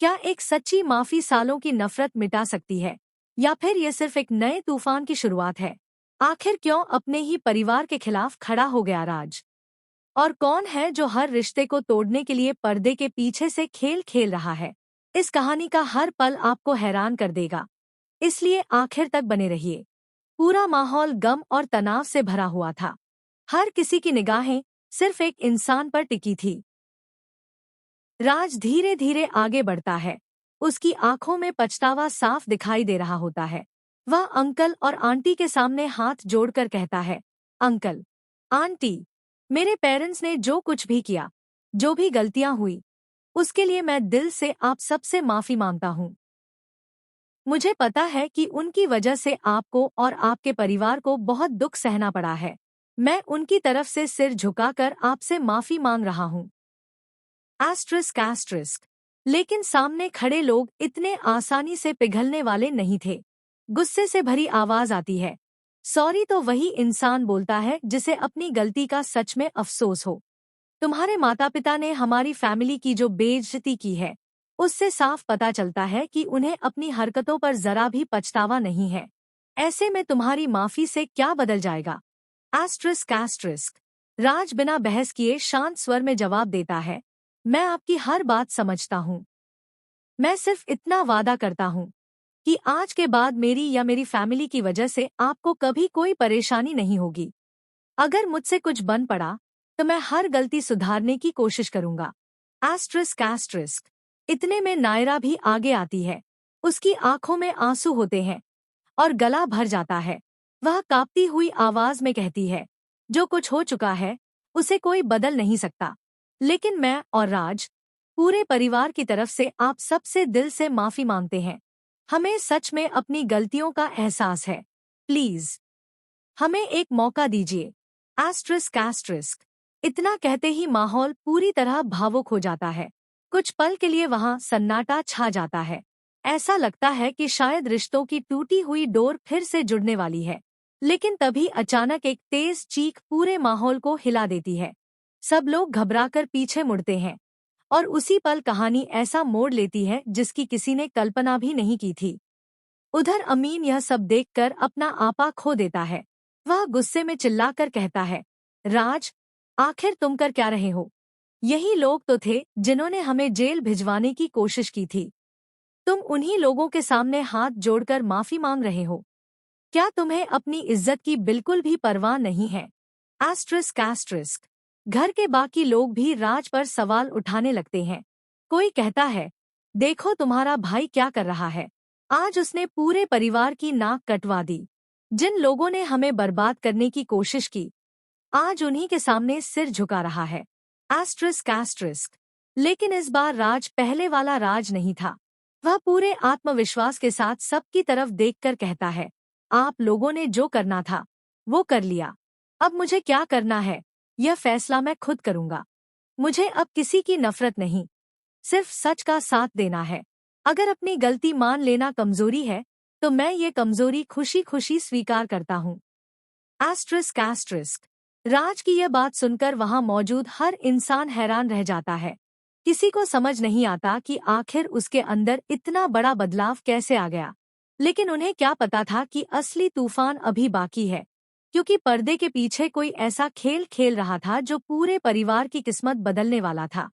क्या एक सच्ची माफी सालों की नफरत मिटा सकती है, या फिर ये सिर्फ एक नए तूफान की शुरुआत है? आखिर क्यों अपने ही परिवार के खिलाफ खड़ा हो गया राज? और कौन है जो हर रिश्ते को तोड़ने के लिए पर्दे के पीछे से खेल खेल रहा है? इस कहानी का हर पल आपको हैरान कर देगा, इसलिए आखिर तक बने रहिए। पूरा माहौल गम और तनाव से भरा हुआ था। हर किसी की निगाहें सिर्फ एक इंसान पर टिकी थी। राज धीरे धीरे आगे बढ़ता है। उसकी आंखों में पछतावा साफ दिखाई दे रहा होता है। वह अंकल और आंटी के सामने हाथ जोड़कर कहता है, अंकल, आंटी, मेरे पेरेंट्स ने जो कुछ भी किया, जो भी गलतियां हुई, उसके लिए मैं दिल से आप सबसे माफी मांगता हूँ। मुझे पता है कि उनकी वजह से आपको और आपके परिवार को बहुत दुख सहना पड़ा है। मैं उनकी तरफ से सिर झुकाकर आपसे माफी मांग रहा हूँ। Asterisk asterisk. लेकिन सामने खड़े लोग इतने आसानी से पिघलने वाले नहीं थे। गुस्से से भरी आवाज आती है। सॉरी तो वही इंसान बोलता है जिसे अपनी गलती का सच में अफसोस हो। तुम्हारे माता पिता ने हमारी फैमिली की जो बेइज्जती की है, उससे साफ पता चलता है कि उन्हें अपनी हरकतों पर जरा भी पछतावा नहीं है। ऐसे में तुम्हारी माफी से क्या बदल जाएगा? Asterisk asterisk. राज बिना बहस किए शांत स्वर में जवाब देता है, मैं आपकी हर बात समझता हूँ। मैं सिर्फ इतना वादा करता हूँ कि आज के बाद मेरी या मेरी फैमिली की वजह से आपको कभी कोई परेशानी नहीं होगी। अगर मुझसे कुछ बन पड़ा तो मैं हर गलती सुधारने की कोशिश करूंगा। Asterisk asterisk. इतने में नायरा भी आगे आती है। उसकी आंखों में आंसू होते हैं और गला भर जाता है। वह कांपती हुई आवाज में कहती है, जो कुछ हो चुका है उसे कोई बदल नहीं सकता, लेकिन मैं और राज पूरे परिवार की तरफ से आप सबसे दिल से माफी मांगते हैं। हमें सच में अपनी गलतियों का एहसास है। प्लीज हमें एक मौका दीजिए। Asterisk asterisk. इतना कहते ही माहौल पूरी तरह भावुक हो जाता है। कुछ पल के लिए वहां सन्नाटा छा जाता है। ऐसा लगता है कि शायद रिश्तों की टूटी हुई डोर फिर से जुड़ने वाली है। लेकिन तभी अचानक एक तेज चीख पूरे माहौल को हिला देती है। सब लोग घबराकर पीछे मुड़ते हैं और उसी पल कहानी ऐसा मोड़ लेती है जिसकी किसी ने कल्पना भी नहीं की थी। उधर अमीन यह सब देखकर अपना आपा खो देता है। वह गुस्से में चिल्लाकर कहता है, राज, आखिर तुम कर क्या रहे हो? यही लोग तो थे जिन्होंने हमें जेल भिजवाने की कोशिश की थी। तुम उन्हीं लोगों के सामने हाथ जोड़कर माफी मांग रहे हो। क्या तुम्हें अपनी इज्जत की बिल्कुल भी परवाह नहीं है? Asterisk asterisk. घर के बाकी लोग भी राज पर सवाल उठाने लगते हैं। कोई कहता है, देखो तुम्हारा भाई क्या कर रहा है। आज उसने पूरे परिवार की नाक कटवा दी। जिन लोगों ने हमें बर्बाद करने की कोशिश की, आज उन्हीं के सामने सिर झुका रहा है। Asterisk asterisk. लेकिन इस बार राज पहले वाला राज नहीं था। वह पूरे आत्मविश्वास के साथ सबकी तरफ देखकर कहता है, आप लोगों ने जो करना था वो कर लिया। अब मुझे क्या करना है यह फैसला मैं खुद करूंगा। मुझे अब किसी की नफरत नहीं, सिर्फ सच का साथ देना है। अगर अपनी गलती मान लेना कमजोरी है तो मैं ये कमजोरी खुशी खुशी स्वीकार करता हूँ। Asterisk asterisk. राज की यह बात सुनकर वहां मौजूद हर इंसान हैरान रह जाता है। किसी को समझ नहीं आता कि आखिर उसके अंदर इतना बड़ा बदलाव कैसे आ गया। लेकिन उन्हें क्या पता था कि असली तूफान अभी बाकी है, क्योंकि पर्दे के पीछे कोई ऐसा खेल खेल रहा था जो पूरे परिवार की किस्मत बदलने वाला था।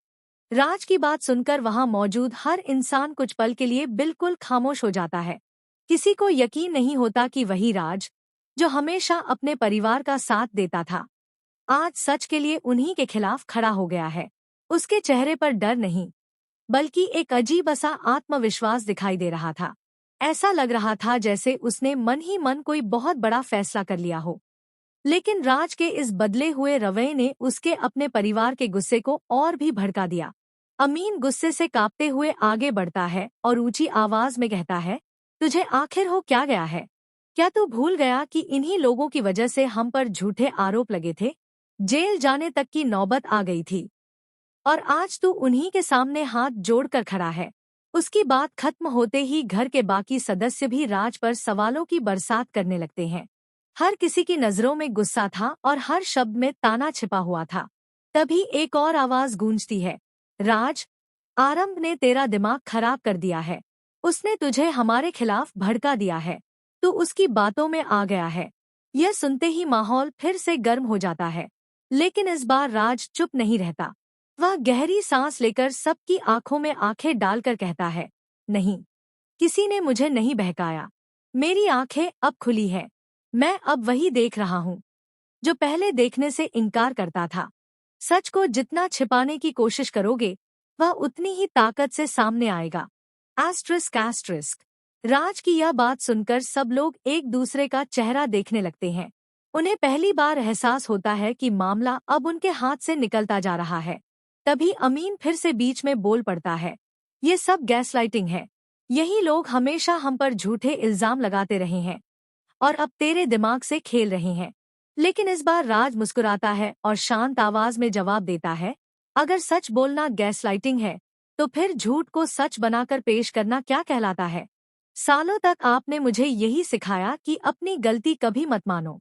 राज की बात सुनकर वहां मौजूद हर इंसान कुछ पल के लिए बिल्कुल खामोश हो जाता है। किसी को यकीन नहीं होता कि वही राज, जो हमेशा अपने परिवार का साथ देता था, आज सच के लिए उन्हीं के खिलाफ खड़ा हो गया है। उसके चेहरे पर डर नहीं, बल्कि एक अजीब सा आत्मविश्वास दिखाई दे रहा था। ऐसा लग रहा था जैसे उसने मन ही मन कोई बहुत बड़ा फैसला कर लिया हो। लेकिन राज के इस बदले हुए रवैये ने उसके अपने परिवार के गुस्से को और भी भड़का दिया। अमीन गुस्से से कांपते हुए आगे बढ़ता है और ऊंची आवाज में कहता है, तुझे आखिर हो क्या गया है? क्या तू भूल गया कि इन्हीं लोगों की वजह से हम पर झूठे आरोप लगे थे? जेल जाने तक की नौबत आ गई थी और आज तू उन्हीं के सामने हाथ जोड़कर खड़ा है। उसकी बात खत्म होते ही घर के बाकी सदस्य भी राज पर सवालों की बरसात करने लगते हैं। हर किसी की नजरों में गुस्सा था और हर शब्द में ताना छिपा हुआ था। तभी एक और आवाज गूंजती है, राज, आरंभ ने तेरा दिमाग खराब कर दिया है। उसने तुझे हमारे खिलाफ भड़का दिया है। तू उसकी बातों में आ गया है। यह सुनते ही माहौल फिर से गर्म हो जाता है। लेकिन इस बार राज चुप नहीं रहता। वह गहरी सांस लेकर सबकी आंखों में आंखें डालकर कहता है, नहीं, किसी ने मुझे नहीं बहकाया। मेरी आंखें अब खुली है। मैं अब वही देख रहा हूँ जो पहले देखने से इनकार करता था। सच को जितना छिपाने की कोशिश करोगे, वह उतनी ही ताकत से सामने आएगा। Asterisk asterisk. राज की यह बात सुनकर सब लोग एक दूसरे का चेहरा देखने लगते हैं। उन्हें पहली बार एहसास होता है कि मामला अब उनके हाथ से निकलता जा रहा है। तभी अमीन फिर से बीच में बोल पड़ता है, ये सब गैसलाइटिंग है। यही लोग हमेशा हम पर झूठे इल्जाम लगाते रहे हैं और अब तेरे दिमाग से खेल रहे हैं। लेकिन इस बार राज मुस्कुराता है और शांत आवाज में जवाब देता है, अगर सच बोलना गैसलाइटिंग है, तो फिर झूठ को सच बनाकर पेश करना क्या कहलाता है? सालों तक आपने मुझे यही सिखाया कि अपनी गलती कभी मत मानो।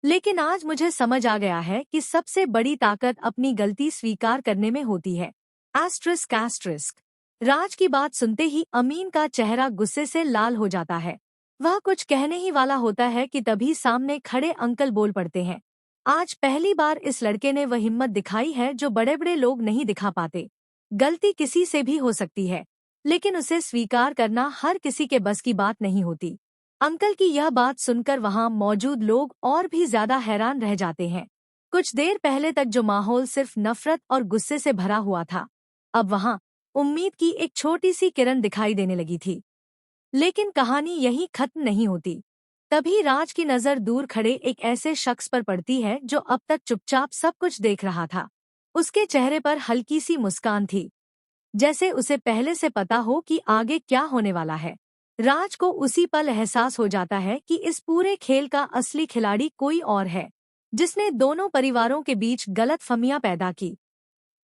लेकिन आज मुझे समझ आ गया है कि सबसे बड़ी ताकत अपनी गलती स्वीकार करने में होती है। Asterisk asterisk. राज की बात सुनते ही अमीन का चेहरा गुस्से से लाल हो जाता है। वह कुछ कहने ही वाला होता है कि तभी सामने खड़े अंकल बोल पड़ते हैं, आज पहली बार इस लड़के ने वह हिम्मत दिखाई है जो बड़े बड़े लोग नहीं दिखा पाते। गलती किसी से भी हो सकती है, लेकिन उसे स्वीकार करना हर किसी के बस की बात नहीं होती। अंकल की यह बात सुनकर वहां मौजूद लोग और भी ज्यादा हैरान रह जाते हैं। कुछ देर पहले तक जो माहौल सिर्फ नफरत और गुस्से से भरा हुआ था, अब वहां उम्मीद की एक छोटी सी किरण दिखाई देने लगी थी। लेकिन कहानी यहीं खत्म नहीं होती। तभी राज की नजर दूर खड़े एक ऐसे शख्स पर पड़ती है जो अब तक चुपचाप सब कुछ देख रहा था। उसके चेहरे पर हल्की सी मुस्कान थी, जैसे उसे पहले से पता हो कि आगे क्या होने वाला है। राज को उसी पल एहसास हो जाता है कि इस पूरे खेल का असली खिलाड़ी कोई और है, जिसने दोनों परिवारों के बीच गलतफहमियां पैदा की,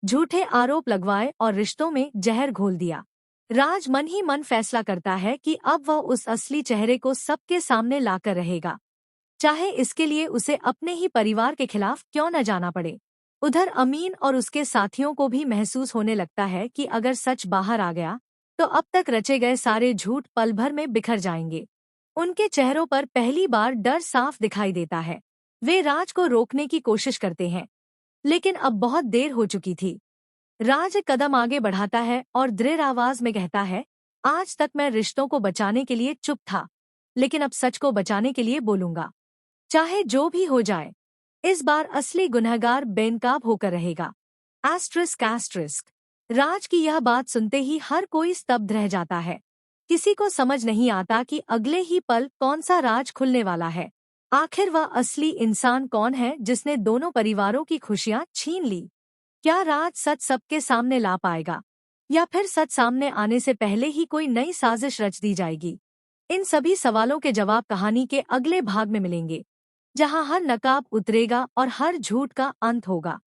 झूठे आरोप लगवाए और रिश्तों में जहर घोल दिया। राज मन ही मन फैसला करता है कि अब वह उस असली चेहरे को सबके सामने लाकर रहेगा, चाहे इसके लिए उसे अपने ही परिवार के खिलाफ क्यों न जाना पड़े। उधर अमीन और उसके साथियों को भी महसूस होने लगता है कि अगर सच बाहर आ गया, तो अब तक रचे गए सारे झूठ पल भर में बिखर जाएंगे। उनके चेहरों पर पहली बार डर साफ दिखाई देता है। वे राज को रोकने की कोशिश करते हैं, लेकिन अब बहुत देर हो चुकी थी। राज एक कदम आगे बढ़ाता है और दृढ़ आवाज में कहता है, आज तक मैं रिश्तों को बचाने के लिए चुप था, लेकिन अब सच को बचाने के लिए बोलूंगा, चाहे जो भी हो जाए। इस बार असली गुनहगार बेनकाब होकर रहेगा। Asterisk asterisk. राज की यह बात सुनते ही हर कोई स्तब्ध रह जाता है। किसी को समझ नहीं आता कि अगले ही पल कौन सा राज खुलने वाला है। आखिर वह असली इंसान कौन है जिसने दोनों परिवारों की खुशियां छीन ली? क्या राज सच सबके सामने ला पाएगा, या फिर सच सामने आने से पहले ही कोई नई साजिश रच दी जाएगी? इन सभी सवालों के जवाब कहानी के अगले भाग में मिलेंगे, जहां हर नकाब उतरेगा और हर झूठ का अंत होगा।